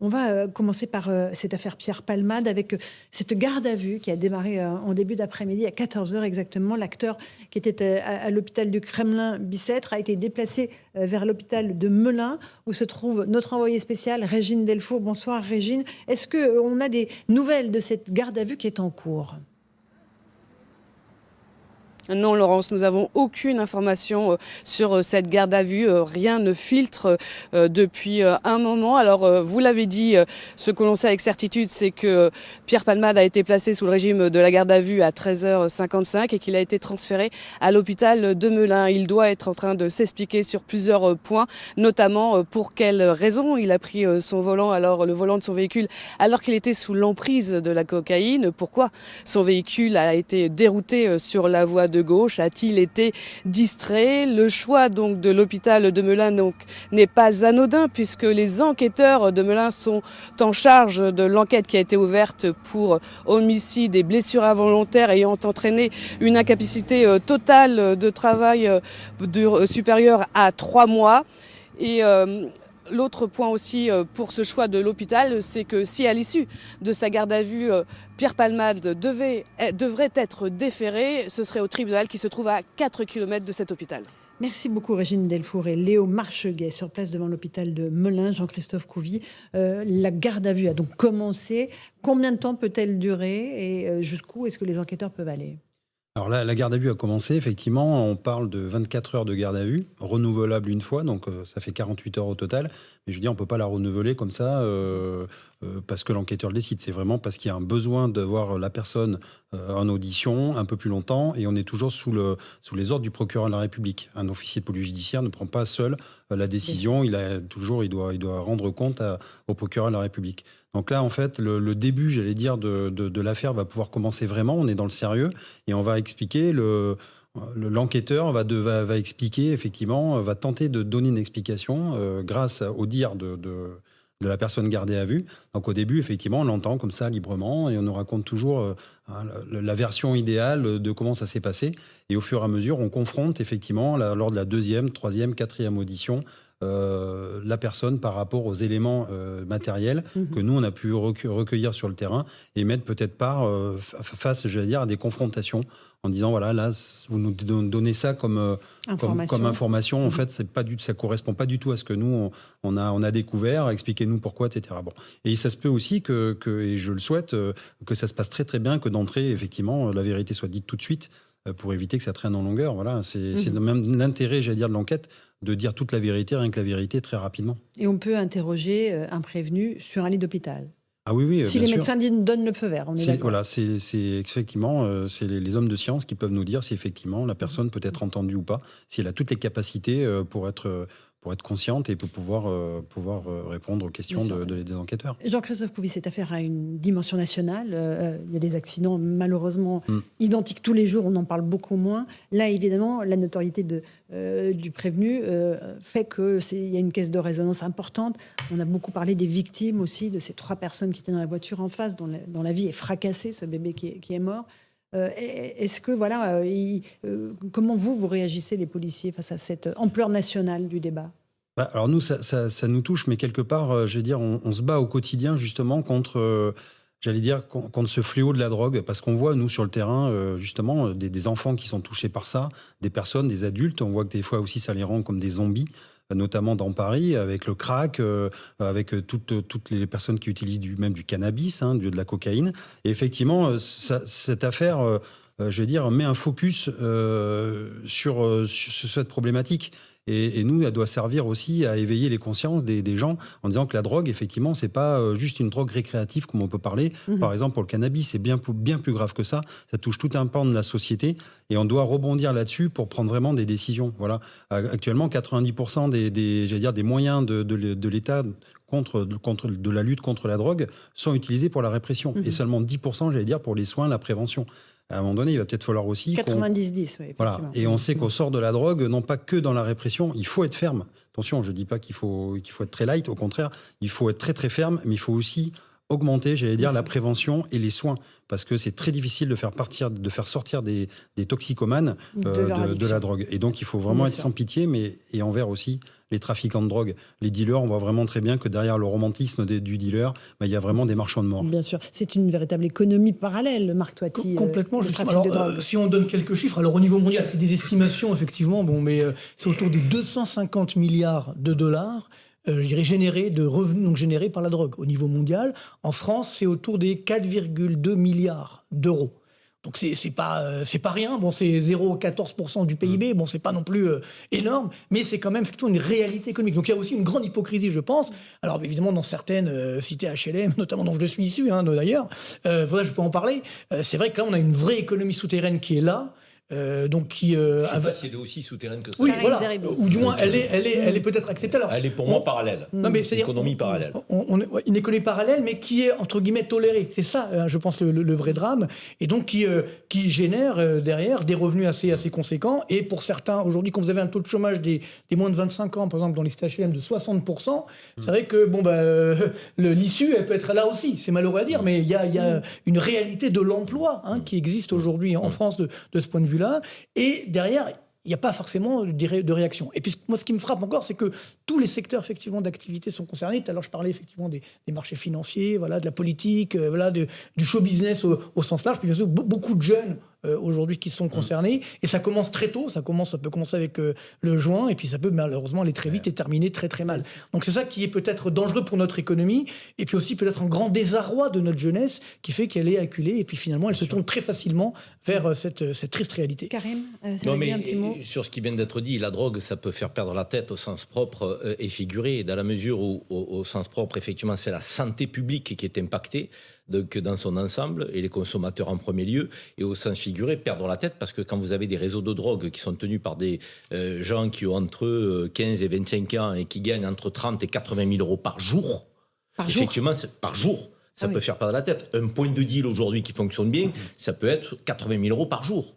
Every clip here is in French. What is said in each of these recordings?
On va commencer par cette affaire Pierre Palmade avec cette garde à vue qui a démarré en début d'après-midi à 14 heures exactement. L'acteur qui était à l'hôpital du Kremlin-Bicêtre a été déplacé vers l'hôpital de Melun où se trouve notre envoyée spéciale Régine Delfour. Bonsoir Régine. Est-ce qu'on a des nouvelles de cette garde à vue qui est en cours ? Non, Laurence, nous n'avons aucune information sur cette garde à vue. Rien ne filtre depuis un moment. Alors, vous l'avez dit, ce que l'on sait avec certitude, c'est que Pierre Palmade a été placé sous le régime de la garde à vue à 13h55 et qu'il a été transféré à l'hôpital de Melun. Il doit être en train de s'expliquer sur plusieurs points, notamment pour quelles raisons il a pris son volant, le volant de son véhicule, alors qu'il était sous l'emprise de la cocaïne. Pourquoi son véhicule a été dérouté sur la voie de gauche, a-t-il été distrait? Le choix donc de l'hôpital de Melun n'est pas anodin puisque les enquêteurs de Melun sont en charge de l'enquête qui a été ouverte pour homicide et blessures involontaires ayant entraîné une incapacité totale de travail supérieure à 3 mois. Et l'autre point aussi pour ce choix de l'hôpital, c'est que si à l'issue de sa garde à vue, Pierre Palmade devrait être déféré, ce serait au tribunal qui se trouve à 4 km de cet hôpital. Merci beaucoup Régine Delfour et Léo Marcheguet sur place devant l'hôpital de Melun. Jean-Christophe Couvi, la garde à vue a donc commencé. Combien de temps peut-elle durer et jusqu'où est-ce que les enquêteurs peuvent aller ? Alors là, la garde à vue a commencé, effectivement, on parle de 24 heures de garde à vue, renouvelable une fois, donc ça fait 48 heures au total. Mais je veux dire, on ne peut pas la renouveler comme ça parce que l'enquêteur le décide. C'est vraiment parce qu'il y a un besoin de voir la personne en audition un peu plus longtemps et on est toujours sous les ordres du procureur de la République. Un officier de police judiciaire ne prend pas seul la décision, il doit rendre compte au procureur de la République. Donc là, en fait, le début, j'allais dire, de l'affaire va pouvoir commencer vraiment. On est dans le sérieux et on va expliquer, l'enquêteur va expliquer, effectivement, va tenter de donner une explication grâce au dire de la personne gardée à vue. Donc au début, effectivement, on l'entend comme ça librement et on nous raconte toujours la version idéale de comment ça s'est passé. Et au fur et à mesure, on confronte effectivement, lors de la deuxième, troisième, quatrième audition, la personne par rapport aux éléments matériels que nous, on a pu recueillir sur le terrain et mettre peut-être face, j'allais dire, à des confrontations en disant, voilà, là, vous nous donnez ça comme information. En fait, ça correspond pas du tout à ce que nous, on a découvert. Expliquez-nous pourquoi, etc. Bon. Et ça se peut aussi et je le souhaite, que ça se passe très, très bien, que d'entrée, effectivement, la vérité soit dite tout de suite pour éviter que ça traîne en longueur. Voilà, c'est même l'intérêt, j'allais dire, de l'enquête, de dire toute la vérité, rien que la vérité, très rapidement. Et on peut interroger un prévenu sur un lit d'hôpital. Ah oui, si les médecins donnent le feu vert, on est d'accord. Voilà, c'est effectivement c'est les hommes de science qui peuvent nous dire si effectivement la personne peut être entendue ou pas, si elle a toutes les capacités pour être consciente et pour pouvoir répondre aux questions des enquêteurs. Jean-Christophe Couvi, cette affaire a une dimension nationale. Il y a des accidents malheureusement identiques tous les jours, on en parle beaucoup moins. Là, évidemment, la notoriété du prévenu fait qu'il y a une caisse de résonance importante. On a beaucoup parlé des victimes aussi, de ces 3 personnes qui étaient dans la voiture en face, dont la vie est fracassée, ce bébé qui est mort. Est-ce que, voilà, comment vous réagissez, les policiers, face à cette ampleur nationale du débat ? Alors nous, ça nous touche, mais quelque part, je veux dire, on se bat au quotidien justement contre ce fléau de la drogue, parce qu'on voit, nous, sur le terrain, justement, des enfants qui sont touchés par ça, des personnes, des adultes. On voit que des fois aussi, ça les rend comme des zombies, notamment dans Paris, avec le crack, avec toutes les personnes qui utilisent même du cannabis, de la cocaïne. Et effectivement, cette affaire, je veux dire, met un focus sur cette problématique. Et nous, elle doit servir aussi à éveiller les consciences des gens en disant que la drogue, effectivement, c'est pas juste une drogue récréative comme on peut parler. Par exemple, pour le cannabis, c'est bien plus grave que ça. Ça touche tout un pan de la société et on doit rebondir là-dessus pour prendre vraiment des décisions. Voilà. Actuellement, 90% des moyens de l'État de la lutte contre la drogue sont utilisés pour la répression et seulement 10%, pour les soins, la prévention. À un moment donné, il va peut-être falloir aussi... 90-10, oui. Voilà. Et on sait qu'on sort de la drogue, non pas que dans la répression, il faut être ferme. Attention, je ne dis pas qu'il faut être très light, au contraire, il faut être très très ferme, mais il faut aussi augmenter, j'allais dire, la prévention et les soins, parce que c'est très difficile de faire sortir des toxicomanes de la drogue. Et donc, il faut vraiment être sans pitié, et envers aussi les trafiquants de drogue. Les dealers, on voit vraiment très bien que derrière le romantisme du dealer, il y a vraiment des marchands de mort. Bien sûr, c'est une véritable économie parallèle, Marc Toiti. Complètement, le trafic alors, de drogue. si on donne quelques chiffres, alors au niveau mondial, c'est des estimations, effectivement, mais c'est autour des 250 milliards de dollars. Je dirais générés de revenus donc générés par la drogue au niveau mondial. En France, c'est autour des 4,2 milliards d'euros. Donc c'est pas rien. Bon, c'est 0,14% du PIB. Bon, c'est pas non plus énorme, mais c'est quand même effectivement une réalité économique. Donc il y a aussi une grande hypocrisie, je pense. Alors évidemment, dans certaines cités HLM, notamment dont je suis issu, d'ailleurs, voilà, je peux en parler. C'est vrai que là, on a une vraie économie souterraine qui est là. Donc qui je sais pas si elle est aussi souterraine que ça. Oui, voilà. Ou du moins elle est peut-être acceptée. Alors, elle est pour moi parallèle. Non, mais c'est une économie parallèle. Une économie parallèle, mais qui est entre guillemets tolérée. C'est ça, je pense, le vrai drame. Et donc qui génère derrière des revenus assez conséquents. Et pour certains, aujourd'hui, quand vous avez un taux de chômage des moins de 25 ans, par exemple dans les cités HLM de 60%, c'est vrai que l'issue, elle peut être là aussi. C'est malheureux à dire, mais il y a une réalité de l'emploi qui existe aujourd'hui en France de ce point de vue. Là, et derrière, il n'y a pas forcément de réaction. Et puis moi, ce qui me frappe encore, c'est que tous les secteurs effectivement d'activité sont concernés. Tout à l'heure, je parlais effectivement des marchés financiers, voilà, de la politique, voilà, du show business au sens large. Puis bien sûr, beaucoup de jeunes aujourd'hui qui sont concernés. Et ça commence très tôt. Ça peut commencer avec le juin, et puis ça peut malheureusement aller très vite et terminer très très mal. Donc c'est ça qui est peut-être dangereux pour notre économie, et puis aussi peut-être un grand désarroi de notre jeunesse qui fait qu'elle est acculée, et puis finalement elle se tourne très facilement vers cette triste réalité. Karim, non, mais un petit mot sur ce qui vient d'être dit, la drogue, ça peut faire perdre la tête au sens propre et figuré, dans la mesure où, au sens propre, effectivement, c'est la santé publique qui est impactée, donc dans son ensemble, et les consommateurs en premier lieu, et au sens figuré, perdre la tête, parce que quand vous avez des réseaux de drogue qui sont tenus par des gens qui ont entre 15 et 25 ans et qui gagnent entre 30 et 80 000 euros par jour, effectivement, par jour, ça peut faire perdre la tête. Un point de deal aujourd'hui qui fonctionne bien, ça peut être 80 000 euros par jour.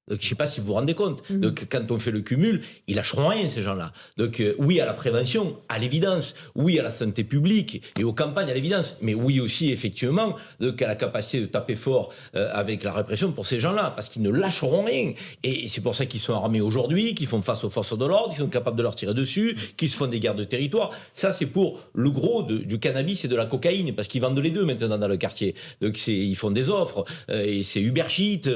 Donc, je ne sais pas si vous vous rendez compte. Donc, quand on fait le cumul, ils lâcheront rien, ces gens-là. Donc, oui à la prévention, à l'évidence. Oui à la santé publique et aux campagnes, à l'évidence. Mais oui aussi, effectivement, donc, à la capacité de taper fort avec la répression pour ces gens-là, parce qu'ils ne lâcheront rien. Et c'est pour ça qu'ils sont armés aujourd'hui, qu'ils font face aux forces de l'ordre, qu'ils sont capables de leur tirer dessus, qu'ils se font des guerres de territoire. Ça, c'est pour le gros du cannabis et de la cocaïne, parce qu'ils vendent les deux maintenant dans le quartier. Donc, ils font des offres. Et c'est Uber Sheet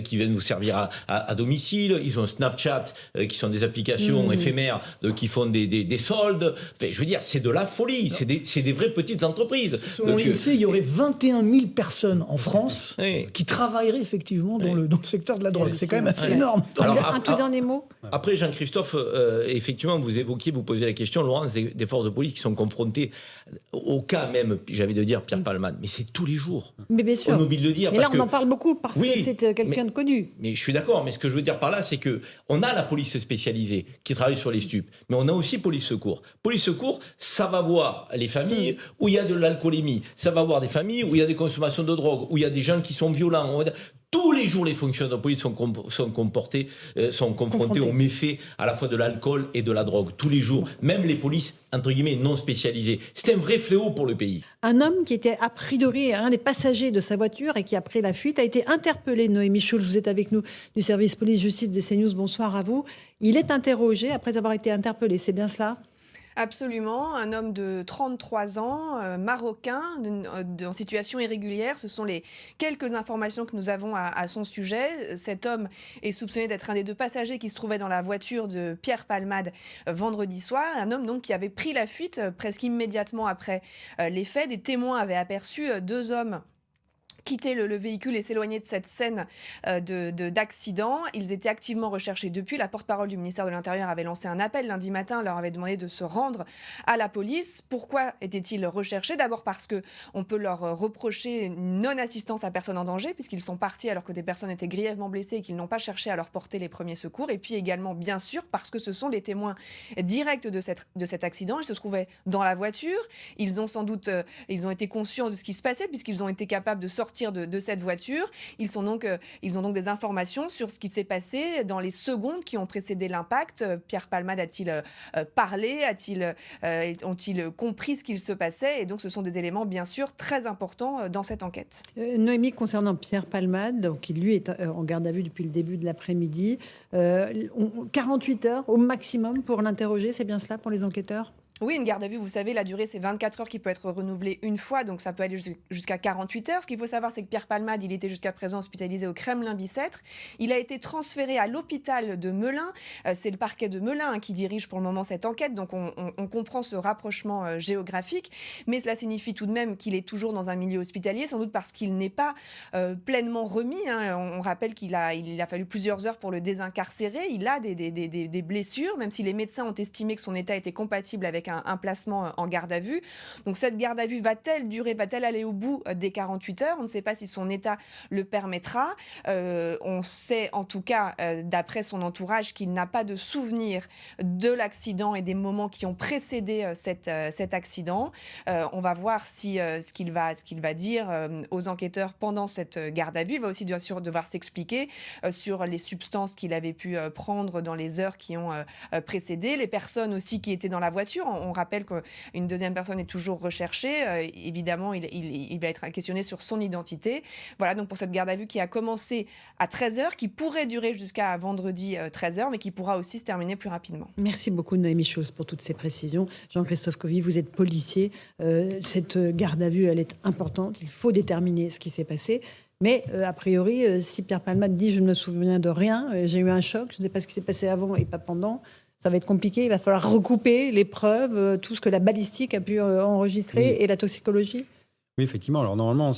qui viennent vous servir à domicile. Ils ont Snapchat qui sont des applications éphémères qui font des soldes. Enfin, je veux dire, c'est de la folie. C'est des vraies petites entreprises. Selon l'INSEE, il y aurait 21 000 personnes en France qui travailleraient effectivement dans le secteur de la drogue. C'est quand même assez énorme. Alors, un tout dernier mot. Après, Jean-Christophe, effectivement, vous posez la question, Laurence, des forces de police qui sont confrontées au cas même, j'ai envie de dire, Pierre Palmade. Mais c'est tous les jours. Mais bien sûr. On oublie de le dire. Mais là, on en parle beaucoup parce que c'est quelqu'un de connu. Mais je suis d'accord, mais ce que je veux dire par là, c'est qu'on a la police spécialisée qui travaille sur les stupes, mais on a aussi police secours. Police secours, ça va voir les familles où il y a de l'alcoolémie, ça va voir des familles où il y a des consommations de drogue, où il y a des gens qui sont violents. Tous les jours, les fonctionnaires de police sont confrontés aux méfaits à la fois de l'alcool et de la drogue. Tous les jours, même les polices, entre guillemets, non spécialisées. C'est un vrai fléau pour le pays. Un homme qui était a priori un des passagers de sa voiture et qui a pris la fuite a été interpellé. Noémie Schulz, vous êtes avec nous du service police-justice de CNews. Bonsoir à vous. Il est interrogé après avoir été interpellé, c'est bien cela ? Absolument, un homme de 33 ans, marocain, en situation irrégulière. Ce sont les quelques informations que nous avons à son sujet. Cet homme est soupçonné d'être un des deux passagers qui se trouvaient dans la voiture de Pierre Palmade vendredi soir. Un homme donc qui avait pris la fuite presque immédiatement après les faits. Des témoins avaient aperçu deux hommes quitter le véhicule et s'éloigner de cette scène d'accident. Ils étaient activement recherchés depuis. La porte-parole du ministère de l'Intérieur avait lancé un appel lundi matin, leur avait demandé de se rendre à la police. Pourquoi étaient-ils recherchés ? D'abord parce qu'on peut leur reprocher une non-assistance à personne en danger, puisqu'ils sont partis alors que des personnes étaient grièvement blessées et qu'ils n'ont pas cherché à leur porter les premiers secours. Et puis également, bien sûr, parce que ce sont les témoins directs de cet accident. Ils se trouvaient dans la voiture. Ils ont sans doute, ils ont été conscients de ce qui se passait, puisqu'ils ont été capables de sortir sortir de cette voiture. Ils ont donc des informations sur ce qui s'est passé dans les secondes qui ont précédé l'impact. Pierre Palmade a-t-il parlé? Ont-ils compris ce qu'il se passait? Et donc, ce sont des éléments, bien sûr, très importants dans cette enquête. Noémie, concernant Pierre Palmade, donc, qui lui est en garde à vue depuis le début de l'après-midi, 48 heures au maximum pour l'interroger, c'est bien cela pour les enquêteurs? Oui, une garde à vue, vous savez, la durée, c'est 24 heures qui peut être renouvelée une fois, donc ça peut aller jusqu'à 48 heures. Ce qu'il faut savoir, c'est que Pierre Palmade, il était jusqu'à présent hospitalisé au Kremlin-Bicêtre. Il a été transféré à l'hôpital de Melun. C'est le parquet de Melun qui dirige pour le moment cette enquête, donc on comprend ce rapprochement géographique. Mais cela signifie tout de même qu'il est toujours dans un milieu hospitalier, sans doute parce qu'il n'est pas pleinement remis. On rappelle qu'il a fallu plusieurs heures pour le désincarcérer. Il a des blessures, même si les médecins ont estimé que son état était compatible avec un placement en garde à vue. Donc cette garde à vue va-t-elle durer, va-t-elle aller au bout des 48 heures? On ne sait pas si son état le permettra. On sait en tout cas, d'après son entourage, qu'il n'a pas de souvenir de l'accident et des moments qui ont précédé cet accident. On va voir ce qu'il va dire aux enquêteurs pendant cette garde à vue. Il va aussi bien sûr devoir s'expliquer sur les substances qu'il avait pu prendre dans les heures qui ont précédé, les personnes aussi qui étaient dans la voiture. On rappelle qu'une deuxième personne est toujours recherchée. Évidemment, il va être questionné sur son identité. Voilà donc pour cette garde à vue qui a commencé à 13h, qui pourrait durer jusqu'à vendredi 13h, mais qui pourra aussi se terminer plus rapidement. Merci beaucoup Noémie Schulz pour toutes ces précisions. Jean-Christophe Covy, vous êtes policier. Cette garde à vue, elle est importante. Il faut déterminer ce qui s'est passé. Mais a priori, si Pierre Palmade dit « je ne me souviens de rien, j'ai eu un choc, je ne sais pas ce qui s'est passé avant et pas pendant », ça va être compliqué. Il va falloir recouper les preuves, tout ce que la balistique a pu enregistrer et la toxicologie. Oui, effectivement. Alors normalement,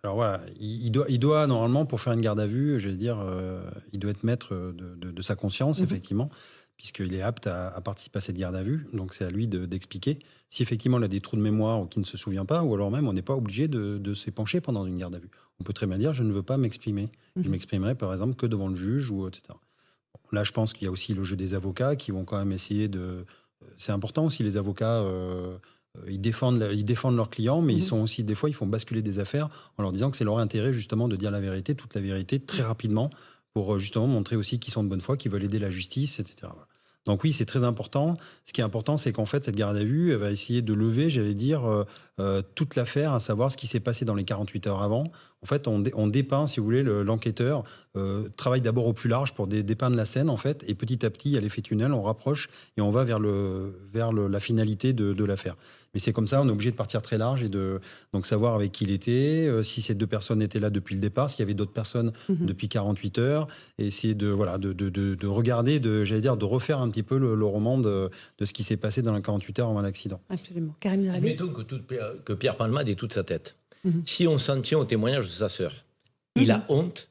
alors voilà, il doit normalement, pour faire une garde à vue, je vais dire, il doit être maître de sa conscience, effectivement, puisqu'il est apte à participer à cette garde à vue. Donc c'est à lui d'expliquer si effectivement il a des trous de mémoire ou qu'il ne se souvient pas, ou alors même on n'est pas obligé de s'épancher pendant une garde à vue. On peut très bien dire je ne veux pas m'exprimer. Je m'exprimerai par exemple que devant le juge ou etc. Là, je pense qu'il y a aussi le jeu des avocats qui vont quand même essayer de... C'est important aussi, les avocats, ils défendent leurs clients, mais ils sont aussi, des fois, ils font basculer des affaires en leur disant que c'est leur intérêt justement de dire la vérité, toute la vérité, très rapidement, pour justement montrer aussi qu'ils sont de bonne foi, qu'ils veulent aider la justice, etc. Voilà. Donc oui, c'est très important. Ce qui est important, c'est qu'en fait, cette garde à vue, elle va essayer de lever, j'allais dire, toute l'affaire, à savoir ce qui s'est passé dans les 48 heures avant. En fait, on dépeint, si vous voulez, l'enquêteur travaille d'abord au plus large pour dépeindre la scène, en fait, et petit à petit, il y a l'effet tunnel, on rapproche et on va vers la finalité de l'affaire. Mais c'est comme ça, on est obligé de partir très large et donc savoir avec qui il était, si ces deux personnes étaient là depuis le départ, s'il y avait d'autres personnes depuis 48 heures, et essayer de regarder, j'allais dire, de refaire un petit peu le roman de ce qui s'est passé dans les 48 heures avant l'accident. Absolument. Karim Zerbi. Admettons que Pierre Palmade ait toute sa tête. Si on s'en tient au témoignage de sa sœur, il a honte,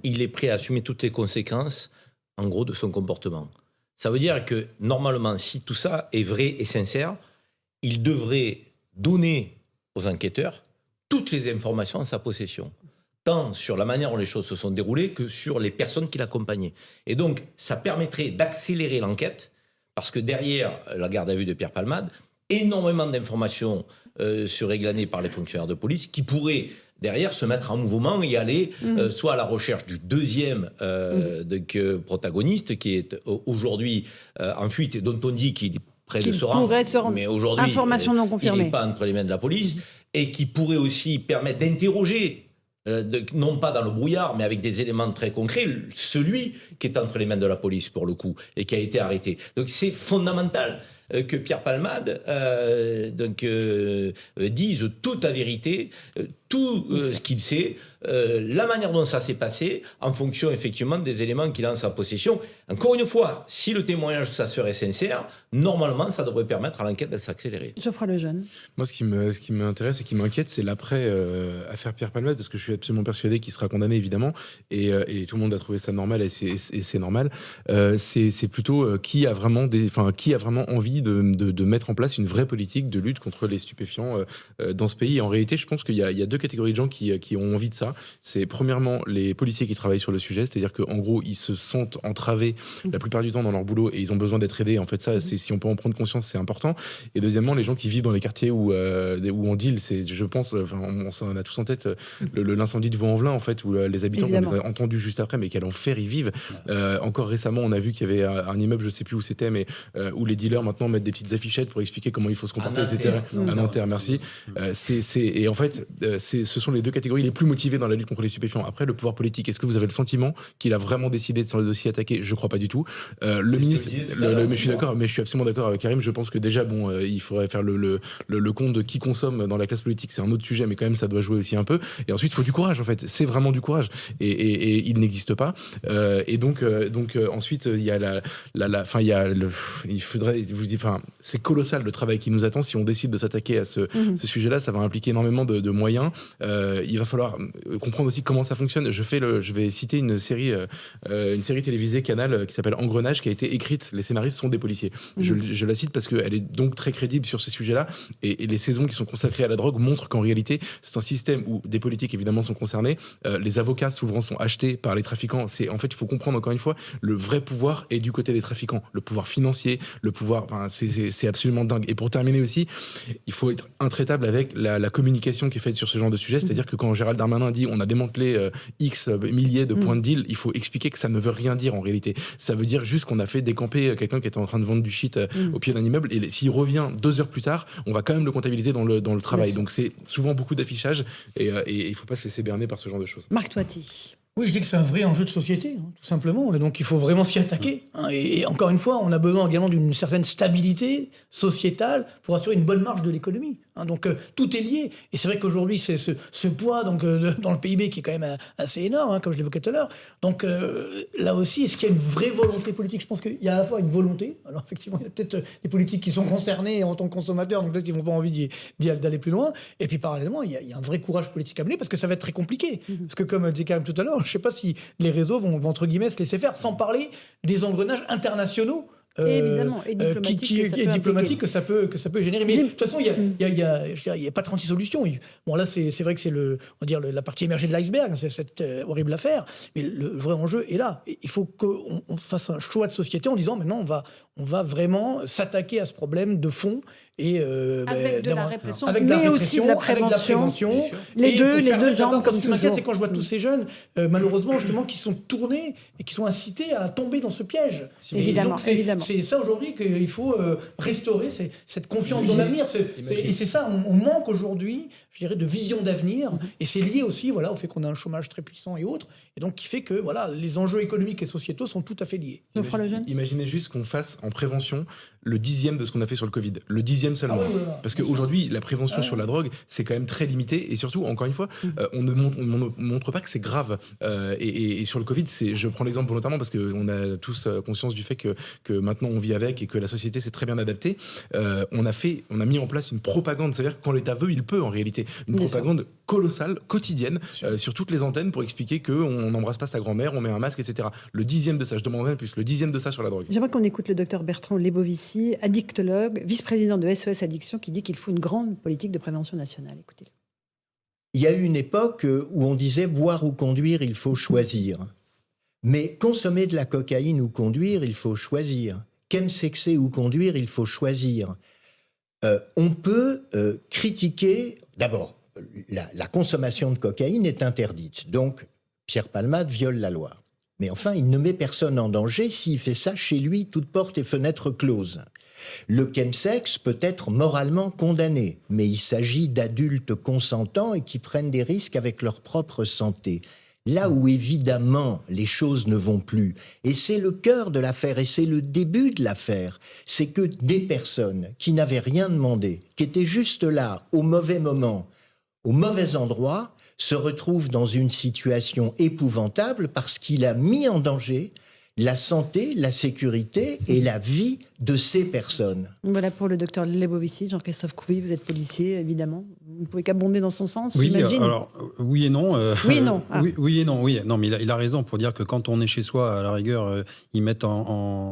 il est prêt à assumer toutes les conséquences, en gros, de son comportement. Ça veut dire que, normalement, si tout ça est vrai et sincère, il devrait donner aux enquêteurs toutes les informations en sa possession, tant sur la manière dont les choses se sont déroulées que sur les personnes qui l'accompagnaient. Et donc, ça permettrait d'accélérer l'enquête, parce que derrière la garde à vue de Pierre Palmade, énormément d'informations seraient glanées par les fonctionnaires de police qui pourraient derrière se mettre en mouvement et aller soit à la recherche du deuxième protagoniste qui est aujourd'hui en fuite et dont on dit qu'il est près de se rendre, mais aujourd'hui information non confirmée. Il n'est pas entre les mains de la police et qui pourrait aussi permettre d'interroger non pas dans le brouillard, mais avec des éléments très concrets, celui qui est entre les mains de la police, pour le coup, et qui a été arrêté. Donc c'est fondamental que Pierre Palmade dise toute la vérité, tout ce qu'il sait, la manière dont ça s'est passé, en fonction effectivement des éléments qu'il a en sa possession. Encore une fois, si le témoignage de sa sœur est sincère, normalement, ça devrait permettre à l'enquête de s'accélérer. Geoffroy Lejeune. Moi, ce qui m'intéresse et qui m'inquiète, c'est l'après affaire Pierre Palmade, parce que je suis absolument persuadé qu'il sera condamné, évidemment, et tout le monde a trouvé ça normal, et c'est normal. C'est plutôt qui a vraiment envie de mettre en place une vraie politique de lutte contre les stupéfiants dans ce pays. Et en réalité, je pense qu'il y a deux catégories de gens qui ont envie de ça. C'est premièrement les policiers qui travaillent sur le sujet, c'est-à-dire qu'en gros, ils se sentent entravés la plupart du temps dans leur boulot et ils ont besoin d'être aidés. En fait, ça, si on peut en prendre conscience, c'est important. Et deuxièmement, les gens qui vivent dans les quartiers où on deal, je pense, on a tous en tête l'incendie de Vaux-en-Velin, en fait, où les habitants, on les a entendus juste après, mais quel enfer ils vivent. Encore récemment, on a vu qu'il y avait un immeuble, je sais plus où c'était, mais où les dealers maintenant mettent des petites affichettes pour expliquer comment il faut se comporter, etc. À Nanterre, merci. Et en fait, ce sont les deux catégories les plus motivées dans la lutte contre les stupéfiants. Après, le pouvoir politique, est-ce que vous avez le sentiment qu'il a vraiment décidé de s'y attaquer? Je crois pas du tout. Le ministre, mais je suis d'accord, mais je suis absolument d'accord avec Karim. Je pense que déjà, il faudrait faire le compte de qui consomme dans la classe politique. C'est un autre sujet, mais quand même, ça doit jouer aussi un peu. Et ensuite, il faut du courage, en fait. C'est vraiment du courage. Et il n'existe pas. Et donc ensuite, il y a c'est colossal le travail qui nous attend. Si on décide de s'attaquer à ce sujet-là, ça va impliquer énormément de moyens. Il va falloir comprendre aussi comment ça fonctionne. Je vais citer une série télévisée Canal qui s'appelle Engrenage, qui a été écrite. Les scénaristes sont des policiers. Je la cite parce qu'elle est donc très crédible sur ces sujets-là. Et les saisons qui sont consacrées à la drogue montrent qu'en réalité, c'est un système où des politiques évidemment sont concernés. Les avocats souvent sont achetés par les trafiquants. En fait, il faut comprendre encore une fois, le vrai pouvoir est du côté des trafiquants. Le pouvoir financier, le pouvoir, c'est absolument dingue. Et pour terminer aussi, il faut être intraitable avec la communication qui est faite sur ce genre de sujet. C'est-à-dire que quand Gérald Darmanin dit on a démantelé X milliers de points de deal, il faut expliquer que ça ne veut rien dire en réalité. Ça veut dire juste qu'on a fait décamper quelqu'un qui était en train de vendre du shit au pied d'un immeuble, et s'il revient 2 heures plus tard, on va quand même le comptabiliser dans le travail. Donc c'est souvent beaucoup d'affichage, et il ne faut pas se laisser berner par ce genre de choses. Marc Toiti. Oui, je dis que c'est un vrai enjeu de société, tout simplement. Et donc, il faut vraiment s'y attaquer. Et encore une fois, on a besoin également d'une certaine stabilité sociétale pour assurer une bonne marge de l'économie. Donc, tout est lié. Et c'est vrai qu'aujourd'hui, c'est ce poids dans le PIB qui est quand même assez énorme, comme je l'évoquais tout à l'heure. Donc, là aussi, est-ce qu'il y a une vraie volonté politique? Je pense qu'il y a à la fois une volonté. Alors, effectivement, il y a peut-être des politiques qui sont concernés en tant que consommateurs, donc peut-être qu'ils n'ont pas envie d'aller plus loin. Et puis, parallèlement, il y a un vrai courage politique à mener, parce que ça va être très compliqué. Parce que, comme disait Karim tout à l'heure, je ne sais pas si les réseaux vont, entre guillemets, se laisser faire, sans parler des engrenages internationaux. Évidemment, et diplomatiques que ça peut générer. Mais de toute façon, il n'y a pas 36 solutions. Bon, là, c'est vrai que c'est la partie émergée de l'iceberg, c'est cette horrible affaire. Mais le vrai enjeu est là. Et il faut qu'on fasse un choix de société en disant maintenant, on va vraiment s'attaquer à ce problème de fond. Et avec de la répression, mais aussi de la prévention. Les deux jambes, comme toujours. C'est quand je vois tous ces jeunes, malheureusement, justement, qui sont tournés et qui sont incités à tomber dans ce piège. Évidemment. C'est ça aujourd'hui qu'il faut restaurer, cette confiance dans l'avenir. Et c'est ça, on manque aujourd'hui, je dirais, de vision d'avenir. Et c'est lié aussi au fait qu'on a un chômage très puissant et autres. Et donc, qui fait que les enjeux économiques et sociétaux sont tout à fait liés. Imaginez juste qu'on fasse en prévention le 10e de ce qu'on a fait sur le Covid. Le 10e seulement. Parce qu'aujourd'hui, la prévention sur la drogue, c'est quand même très limité. Et surtout, encore une fois, on ne montre pas que c'est grave. Et sur le Covid, je prends l'exemple volontairement parce qu'on a tous conscience du fait que maintenant on vit avec et que la société s'est très bien adaptée. On a mis en place une propagande. C'est-à-dire que quand l'État veut, il peut en réalité. Une propagande colossale, quotidienne, sur toutes les antennes pour expliquer qu'on n'embrasse pas sa grand-mère, on met un masque, etc. Le 10e de ça, je demande même plus, le 10e de ça sur la drogue. J'aimerais qu'on écoute le docteur Bertrand Lebovici, addictologue, vice-président de SOS Addiction, qui dit qu'il faut une grande politique de prévention nationale. Écoutez-le. Il y a eu une époque où on disait boire ou conduire, il faut choisir. Mais consommer de la cocaïne ou conduire, il faut choisir. Chemsexer ou conduire, il faut choisir. On peut critiquer... D'abord, la consommation de cocaïne est interdite. Donc, Pierre Palmade viole la loi. Mais enfin, il ne met personne en danger s'il fait ça chez lui, toutes portes et fenêtres closes. Le chemsex peut être moralement condamné, mais il s'agit d'adultes consentants et qui prennent des risques avec leur propre santé. Là où évidemment les choses ne vont plus, et c'est le cœur de l'affaire, et c'est le début de l'affaire, c'est que des personnes qui n'avaient rien demandé, qui étaient juste là, au mauvais moment, au mauvais endroit, se retrouvent dans une situation épouvantable parce qu'il a mis en danger la santé, la sécurité et la vie de ces personnes. Voilà pour le docteur Lebovici, Jean-Christophe Couvi, vous êtes policier, évidemment. Vous ne pouvez qu'abonder dans son sens, Oui, j'imagine. alors oui et non. Oui et non. Ah. Oui et non. Oui, non, mais il a raison pour dire que quand on est chez soi, à la rigueur, ils mettent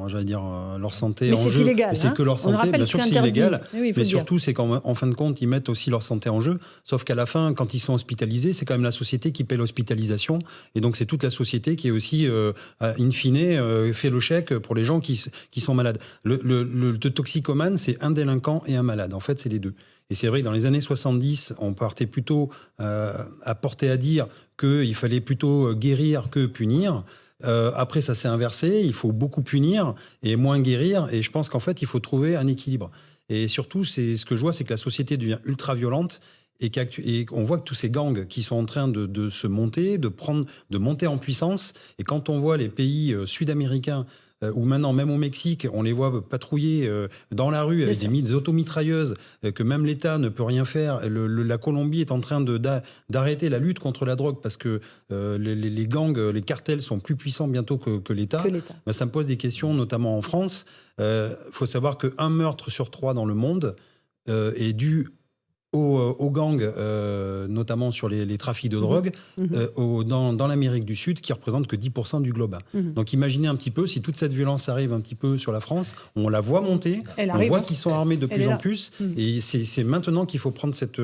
j'allais dire, leur santé Mais en c'est jeu. illégal, Mais c'est hein. que leur On santé. rappelle Bien que sûr que c'est c'est interdit. illégal. Oui, il faut mais le dire. surtout, c'est qu'en fin de compte, ils mettent aussi leur santé en jeu. Sauf qu'à la fin, quand ils sont hospitalisés, c'est quand même la société qui paie l'hospitalisation. Et donc, c'est toute la société qui est aussi, in fine, fait le chèque pour les gens qui sont malades. Le toxicomane, c'est un délinquant et un malade. En fait, c'est les deux. Et c'est vrai que dans les années 70, on partait plutôt à porter à dire qu'il fallait plutôt guérir que punir. Après, ça s'est inversé. Il faut beaucoup punir et moins guérir. Et je pense qu'en fait, il faut trouver un équilibre. Et surtout, ce que je vois, c'est que la société devient ultra violente. Et on voit que tous ces gangs qui sont en train de se monter, de monter en puissance. Et quand on voit les pays sud-américains, ou maintenant même au Mexique, on les voit patrouiller dans la rue avec des automitrailleuses, que même l'État ne peut rien faire. La Colombie est en train d'arrêter la lutte contre la drogue parce que les gangs, les cartels sont plus puissants bientôt que l'État. Ben, ça me pose des questions, notamment en France. Faut savoir qu'un meurtre sur 3 dans le monde est dû aux gangs, notamment sur les trafics de drogue, dans l'Amérique du Sud, qui représente que 10% du globe. Donc imaginez un petit peu, si toute cette violence arrive un petit peu sur la France, on la voit monter, on voit qu'ils sont armés de plus en plus, et c'est maintenant qu'il faut prendre cette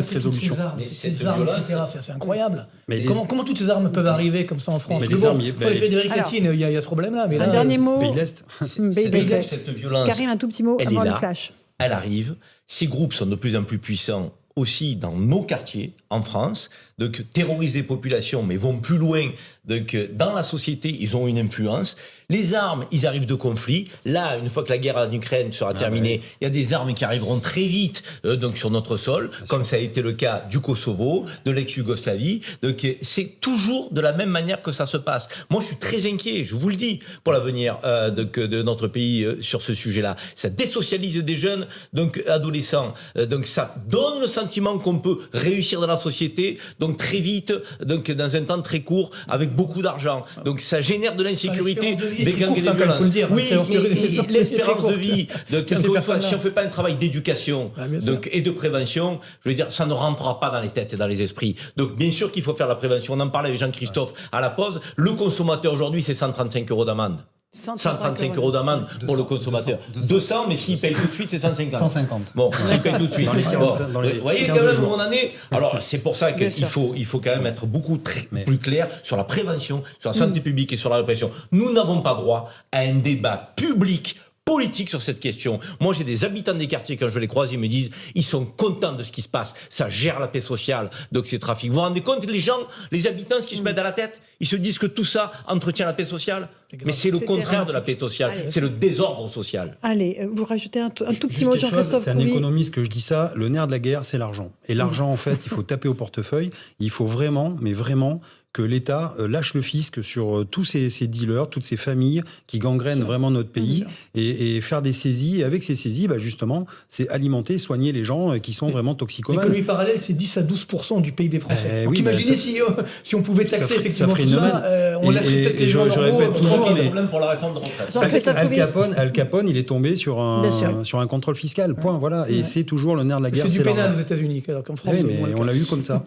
résolution. Ces armes, etc., c'est incroyable. Mais comment toutes ces armes peuvent arriver comme ça en France? Mais les armes, pour les pays d'Amérique latine, il y a ce problème-là. Mais un dernier mot. Pays de l'Est. Cette violence, Karim, un tout petit mot avant le flash. Elle arrive. Ces groupes sont de plus en plus puissants aussi dans nos quartiers, en France, donc terrorisent des populations, mais vont plus loin. Donc dans la société, ils ont une influence. Les armes, ils arrivent de conflits. Là, une fois que la guerre en Ukraine sera terminée, il y a des armes qui arriveront très vite donc sur notre sol, comme ça a été le cas du Kosovo, de l'ex-Yougoslavie. Donc c'est toujours de la même manière que ça se passe. Moi, je suis très inquiet, je vous le dis, pour l'avenir de notre pays sur ce sujet-là. Ça désocialise des jeunes, donc adolescents. Donc ça donne le sentiment qu'on peut réussir dans la société, donc très vite, donc dans un temps très court, avec beaucoup d'argent. Donc ça génère de l'insécurité, des gangs et des violences. Oui, mais l'espérance de vie. Donc, encore une fois, si on ne fait pas un travail d'éducation et de prévention, je veux dire, ça ne rentrera pas dans les têtes et dans les esprits. Donc bien sûr qu'il faut faire la prévention. On en parlait avec Jean-Christophe à la pause. Le consommateur aujourd'hui, c'est 135 € d'amende. 135 € d'amende pour le consommateur. 200, mais s'il paye tout de suite, c'est 150. 150. Bon, s'il paye tout de suite. Vous voyez quand même où on en est. Alors, c'est pour ça qu'il faut quand même être beaucoup plus clair sur la prévention, sur la santé publique et sur la répression. Nous n'avons pas droit à un débat public politique sur cette question. Moi, j'ai des habitants des quartiers, quand je les croise, ils me disent, ils sont contents de ce qui se passe. Ça gère la paix sociale, donc ces trafics. Vous vous rendez compte, les gens, les habitants, ce qu'ils se mettent à la tête? Ils se disent que tout ça entretient la paix sociale. Mais c'est le contraire de la paix sociale. C'est le désordre social. Allez, vous rajoutez un tout petit Juste mot, quelque chose, Jean-Christophe. c'est un économiste que je dis ça. Le nerf de la guerre, c'est l'argent. Et l'argent, en fait, il faut taper au portefeuille. Il faut vraiment, mais vraiment, que l'État lâche le fisc sur tous ces dealers, toutes ces familles qui gangrènent vraiment notre pays et faire des saisies. Et avec ces saisies, justement, c'est alimenter, soigner les gens qui sont vraiment toxicomanes. L'économie parallèle, c'est 10 à 12% du PIB français. Donc oui, imaginez si on pouvait taxer effectivement tout ça, on laisserait peut-être les gens je répète toujours, mais problème pour la réforme de retraite. Al Capone, il est tombé sur un contrôle fiscal. Point. Voilà. Et c'est toujours le nerf de la guerre. C'est du pénal aux États-Unis, alors qu'en France, on l'a eu comme ça.